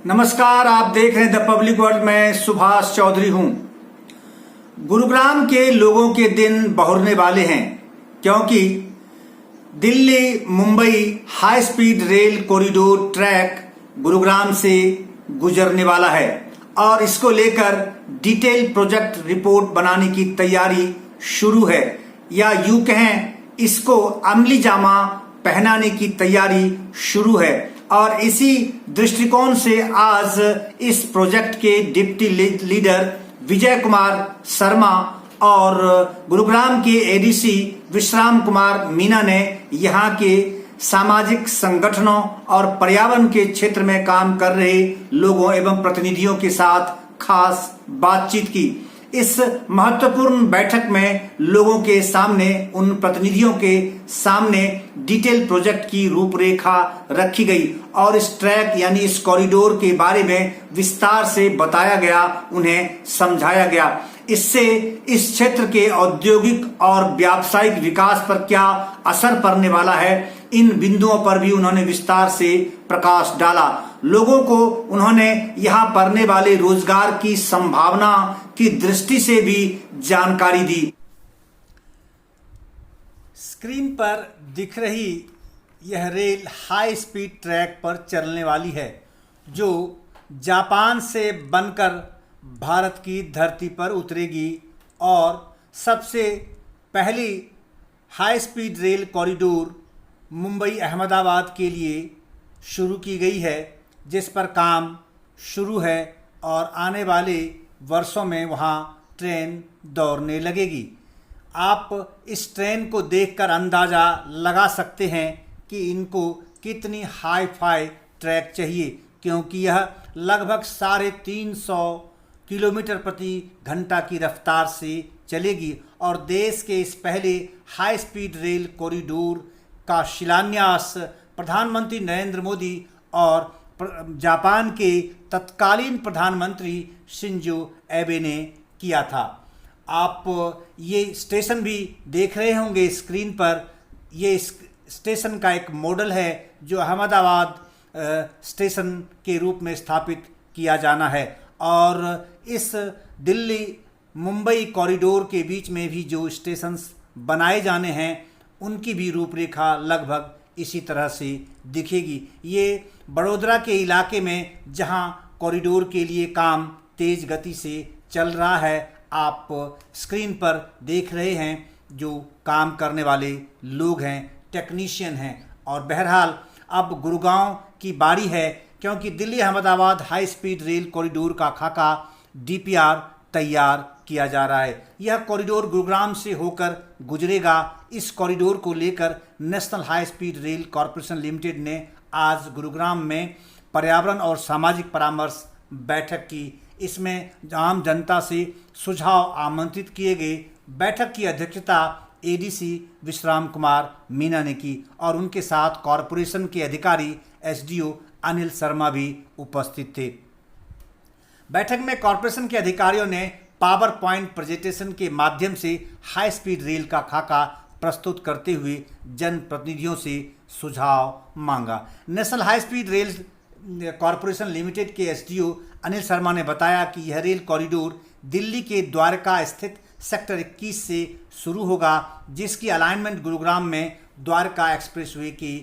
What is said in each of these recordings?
नमस्कार, आप देख रहे हैं द पब्लिक वर्ल्ड में सुभाष चौधरी हूं। गुरुग्राम के लोगों के दिन बहुरने वाले हैं क्योंकि Delhi Mumbai high speed rail corridor track Gurugram से गुजरने वाला है और इसको लेकर डिटेल प्रोजेक्ट रिपोर्ट बनाने की तैयारी शुरू है, या यूं कहें इसको अमली जामा पहनाने की तैयारी शुरू है। और इसी दृष्टिकोण से आज इस प्रोजेक्ट के डिप्टी लीडर विजय कुमार शर्मा और गुरुग्राम के एडीसी विश्राम कुमार मीना ने यहाँ के सामाजिक संगठनों और पर्यावरण के क्षेत्र में काम कर रहे लोगों एवं प्रतिनिधियों के साथ खास बातचीत की। इस महत्वपूर्ण बैठक में लोगों के सामने, उन प्रतिनिधियों के सामने डिटेल प्रोजेक्ट की रूपरेखा रखी गई और इस ट्रैक यानी इस कॉरिडोर के बारे में विस्तार से बताया गया, उन्हें समझाया गया। इससे इस क्षेत्र के औद्योगिक और व्यावसायिक विकास पर क्या असर पड़ने वाला है, इन बिंदुओं पर भी उन्होंने विस्तार से प्रकाश डाला। लोगों को उन्होंने यहाँ पड़ने वाले रोजगार की संभावना की दृष्टि से भी जानकारी दी। स्क्रीन पर दिख रही यह रेल हाई स्पीड ट्रैक पर चलने वाली है जो जापान से बनकर भारत की धरती पर उतरेगी और सबसे पहली high speed rail corridor Mumbai Ahmedabad के लिए शुरू की गई है, जिस पर काम शुरू है और आने वाले वर्षों में वहाँ ट्रेन दौड़ने लगेगी। आप इस ट्रेन को देखकर अंदाज़ा लगा सकते हैं कि इनको कितनी हाई फाई ट्रैक चाहिए, क्योंकि यह लगभग 350 किलोमीटर प्रति घंटा की रफ्तार से चलेगी और देश के इस पहले हाई स्पीड रेल कॉरिडोर का शिलान्यास प्रधानमंत्री नरेंद्र मोदी और जापान के तत्कालीन प्रधानमंत्री शिंजो एबे ने किया था। आप ये स्टेशन भी देख रहे होंगे स्क्रीन पर। ये स्टेशन का एक मॉडल है जो अहमदाबाद स्टेशन के रूप में स्थापित किया जाना है और इस दिल्ली मुंबई कॉरिडोर के बीच में भी जो स्टेशंस बनाए जाने हैं उनकी भी रूपरेखा लगभग इसी तरह से दिखेगी। ये बड़ोदरा के इलाके में जहां कॉरिडोर के लिए काम तेज गति से चल रहा है, आप स्क्रीन पर देख रहे हैं जो काम करने वाले लोग हैं, टेक्नीशियन हैं। और बहरहाल अब गुरुगांव की बारी है क्योंकि Delhi Ahmedabad high speed rail corridor का खाका डीपीआर तैयार किया जा रहा है। यह कॉरिडोर गुरुग्राम से होकर गुजरेगा। इस कॉरिडोर को लेकर national high speed rail corporation limited ने आज गुरुग्राम में पर्यावरण और सामाजिक परामर्श बैठक की। इसमें आम जनता से सुझाव आमंत्रित किए गए। बैठक की अध्यक्षता एडीसी विश्राम कुमार मीना ने की और उनके साथ कॉरपोरेशन के अधिकारी एसडीओ अनिल शर्मा भी उपस्थित थे। बैठक में कॉरपोरेशन के अधिकारियों ने पावर पॉइंट प्रेजेंटेशन के माध्यम से हाई स्पीड रेल का खाका प्रस्तुत करते हुए जनप्रतिनिधियों से सुझाव मांगा। National high speed rail corporation limited के एसडीओ अनिल शर्मा ने बताया कि यह रेल कॉरिडोर दिल्ली के द्वारका स्थित सेक्टर 21 से शुरू होगा, जिसकी अलाइनमेंट गुरुग्राम में द्वारका एक्सप्रेसवे के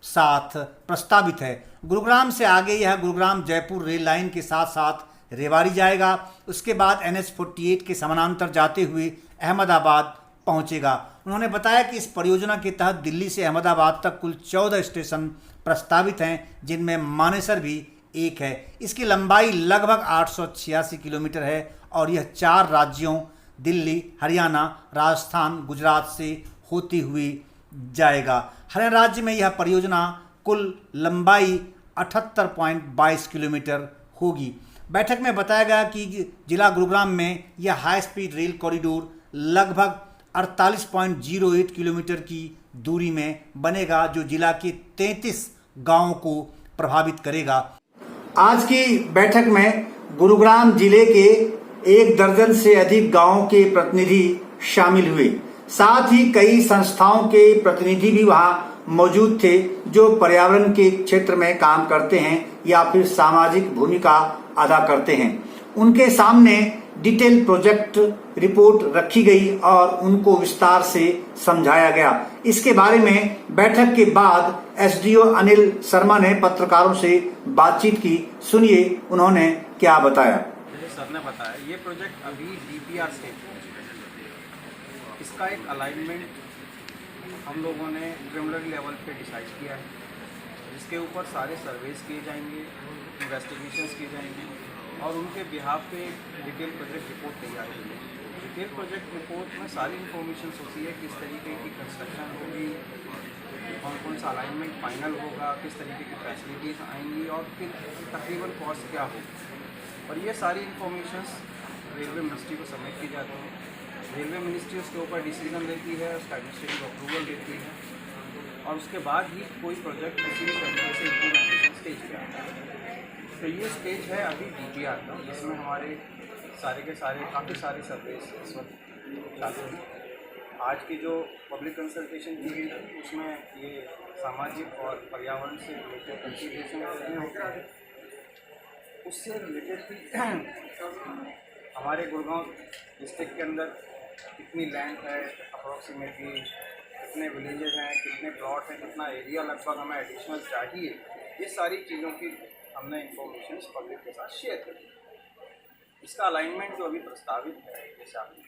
साथ प्रस्तावित है। गुरुग्राम से आगे यह गुरुग्राम जयपुर रेल लाइन के साथ साथ रेवाड़ी जाएगा। उसके बाद NH-48 के समानांतर जाते हुए अहमदाबाद पहुंचेगा। उन्होंने बताया कि इस परियोजना के तहत दिल्ली से अहमदाबाद तक कुल 14 स्टेशन प्रस्तावित हैं, जिनमें मानेसर भी एक है। इसकी लंबाई लगभग 886 किलोमीटर है और यह 4 राज्यों दिल्ली, हरियाणा, राजस्थान, गुजरात से होती हुई जाएगा। हरियाणा राज्य में यह परियोजना कुल लंबाई 78.22 किलोमीटर होगी। बैठक में बताया गया कि जिला गुरुग्राम में यह हाई स्पीड रेल कॉरिडोर लगभग 48.08 किलोमीटर की दूरी में बनेगा, जो जिला के 33 गांवों को प्रभावित करेगा। आज की बैठक में गुरुग्राम जिले के 1 दर्जन से अधिक गांवों के प्रतिनिधि शामिल हुए। साथ ही कई संस्थाओं के प्रतिनिधि भी वहां मौजूद थे जो पर्यावरण के क्षेत्र में काम करते हैं या फिर सामाजिक भूमिका अदा करते हैं। उनके सामने डिटेल प्रोजेक्ट रिपोर्ट रखी गई और उनको विस्तार से समझाया गया। इसके बारे में बैठक के बाद एसडीओ अनिल शर्मा ने पत्रकारों से बातचीत की। सुनिए उन्होंने क्या बताया। जैसे सर ने बताया, ये प्रोजेक्ट अभी डीपीआर स्टेज पे, इसका एक अलाइनमेंट हम लोगों ने प्रिलिमिनरी लेवल पे डिसाइड किया है, जिसके ऊपर सारे सर्वेस किए जाएंगे, इन्वेस्टिगेशंस किए जाएंगे और उनके बिहाफ पे डिटेल प्रोजेक्ट रिपोर्ट तैयार होगी। डिटेल प्रोजेक्ट रिपोर्ट में सारी इन्फॉर्मेशन होती है, किस तरीके की कंस्ट्रक्शन होगी, कौन सा अलाइनमेंट फाइनल होगा, किस तरीके की फैसिलिटीज़ आएंगी और फिर तकरीबन कॉस्ट क्या होगी। और ये सारी इन्फॉर्मेशन रेलवे मिनिस्ट्री को सबमिट की जाती है। रेलवे मिनिस्ट्री उसके ऊपर डिसीजन लेती है, उसका एडमिनिस्ट्रेटिव अप्रूवल देती है और उसके बाद ही कोई प्रोजेक्ट किसी भी तरीके से इम्प्लीमेंटेशन स्टेज पे आता है। तो ये स्टेज है अभी डीपीआर का, जिसमें हमारे सारे के सारे काफ़ी सारे सर्वेस इस वक्त चालू हैं। आज की जो पब्लिक कंसल्टेशन की गई थी उसमें ये सामाजिक और पर्यावरण से रिलेटेड कंसिडरेशन होता है। उससे रिलेटेड भी हमारे गुड़गांव डिस्ट्रिक्ट के अंदर कितनी लैंड है, अप्रॉक्सीमेटली कितने विलेजेस हैं, कितने प्लॉट हैं, कितना एरिया लगभग हमें एडिशनल चाहिए, ये सारी चीज़ों की हमने इंफॉर्मेशन पब्लिक के साथ शेयर करी। इसका अलाइनमेंट जो अभी प्रस्तावित है, जैसे आपने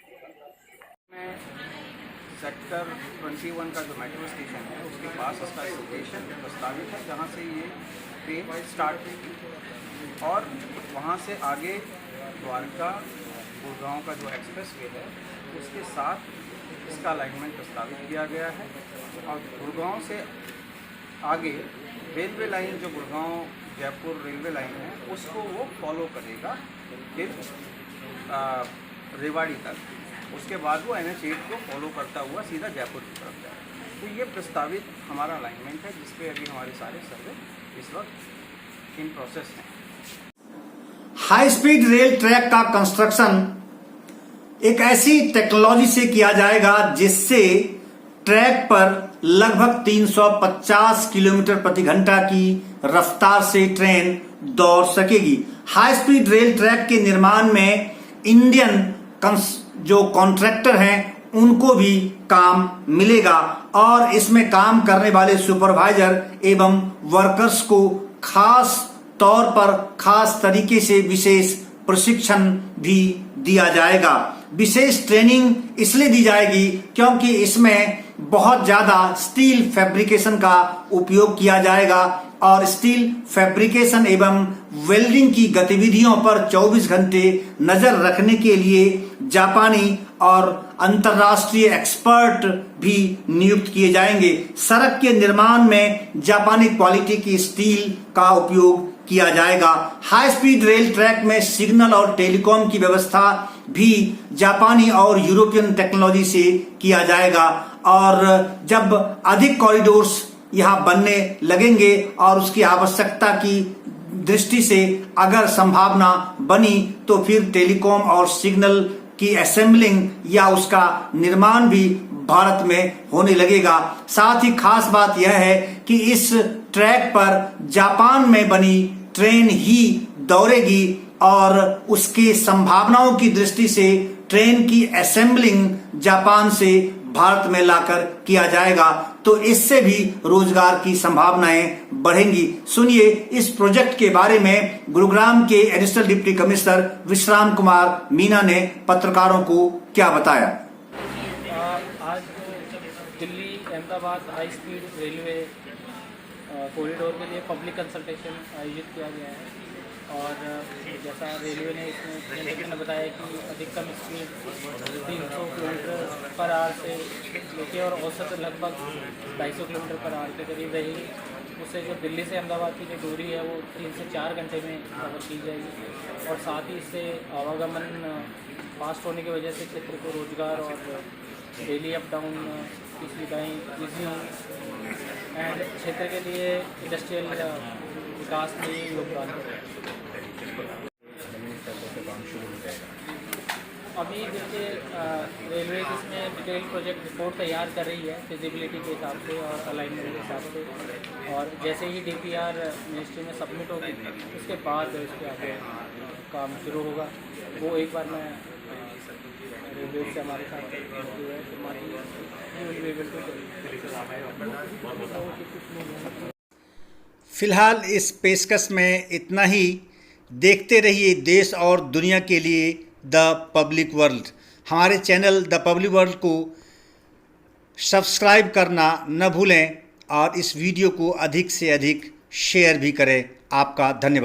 सेक्टर 21 का जो मेट्रो स्टेशन है उसके पास उसका स्टेशन प्रस्तावित है, जहाँ से ये ट्रेन स्टार्ट होगी और वहाँ से आगे द्वारका गुड़गांव का जो एक्सप्रेस वे है उसके साथ इसका अलाइनमेंट प्रस्तावित किया गया है। और गुड़गांव से आगे रेलवे लाइन जो गुड़गांव जयपुर रेलवे लाइन है उसको वो फॉलो करेगा फिर रेवाड़ी तक, उसके बाद वो NH8 को फॉलो करता हुआ सीधा जयपुर की तरफ जाएगा। तो ये प्रस्तावित हमारा अलाइनमेंट है, जिसपे अभी हमारे सारे सर्वे इस वक्त इन प्रोसेस हैं। हाई स्पीड रेल ट्रैक का कंस्ट्रक्शन एक ऐसी टेक्नोलॉजी से किया जाएगा जिससे ट्रैक पर लगभग 350 किलोमीटर प्रति घंटा की रफ्तार से ट्रेन दौड़ सकेगी। हाई स्पीड रेल ट्रैक के निर्माण में इंडियन जो कॉन्ट्रैक्टर हैं उनको भी काम मिलेगा और इसमें काम करने वाले सुपरवाइजर एवं वर्कर्स को खास तौर पर खास तरीके से विशेष प्रशिक्षण भी दिया जाएगा। विशेष ट्रेनिंग इसलिए दी जाएगी क्योंकि इसमें बहुत ज्यादा स्टील फैब्रिकेशन का उपयोग किया जाएगा और स्टील फैब्रिकेशन एवं वेल्डिंग की गतिविधियों पर 24 घंटे नजर रखने के लिए जापानी और अंतर्राष्ट्रीय एक्सपर्ट भी नियुक्त किए जाएंगे। सड़क के निर्माण में जापानी क्वालिटी की स्टील का उपयोग किया जाएगा। हाई स्पीड रेल ट्रैक में सिग्नल और टेलीकॉम की व्यवस्था भी जापानी और यूरोपियन टेक्नोलॉजी से किया जाएगा और जब अधिक कॉरिडोर्स यहाँ बनने लगेंगे और उसकी आवश्यकता की दृष्टि से अगर संभावना बनी तो फिर टेलीकॉम और सिग्नल की असेंबलिंग या उसका निर्माण भी भारत में होने लगेगा। साथ ही खास बात यह है कि इस ट्रैक पर जापान में बनी ट्रेन ही दौड़ेगी और उसकी संभावनाओं की दृष्टि से ट्रेन की असेंबलिंग जापान से भारत में लाकर किया जाएगा, तो इससे भी रोजगार की संभावनाएं बढ़ेंगी। सुनिए इस प्रोजेक्ट के बारे में गुरुग्राम के एडिशनल डिप्टी कमिश्नर विश्राम कुमार मीना ने पत्रकारों को क्या बताया। आज Delhi Ahmedabad high speed railway corridor के लिए पब्लिक कंसल्टेशन आयोजित किया गया है और जैसा रेलवे ने इसमें बताया कि अधिकतम स्पीड 300 किलोमीटर पर आवर से लेके और औसत लगभग 250 किलोमीटर पर आवर के करीब रहेगी। उससे जो दिल्ली से अहमदाबाद की जो दूरी है वो 3 से 4 घंटे में कवर की जाएगी और साथ ही इससे आवागमन फास्ट होने की वजह से क्षेत्र को रोजगार और डेली अप डाउन की सुविधाएँ ईजी होंगी एंड क्षेत्र के लिए इंडस्ट्रियल विकास में योगदान करेगा। अभी देखिए रेलवे इसमें डिटेल प्रोजेक्ट रिपोर्ट तैयार कर रही है फिजिबिलिटी के हिसाब से और अलाइनमेंट के हिसाब से, और जैसे ही DPR मिनिस्ट्री में सबमिट होगी उसके बाद इसके आगे काम शुरू होगा। वो एक बार मैं रेलवे से हमारे साथ जो है फिलहाल इस पेशकश में इतना ही। देखते रहिए देश और दुनिया के लिए द पब्लिक वर्ल्ड। हमारे चैनल द पब्लिक वर्ल्ड को सब्सक्राइब करना न भूलें और इस वीडियो को अधिक से अधिक शेयर भी करें। आपका धन्यवाद।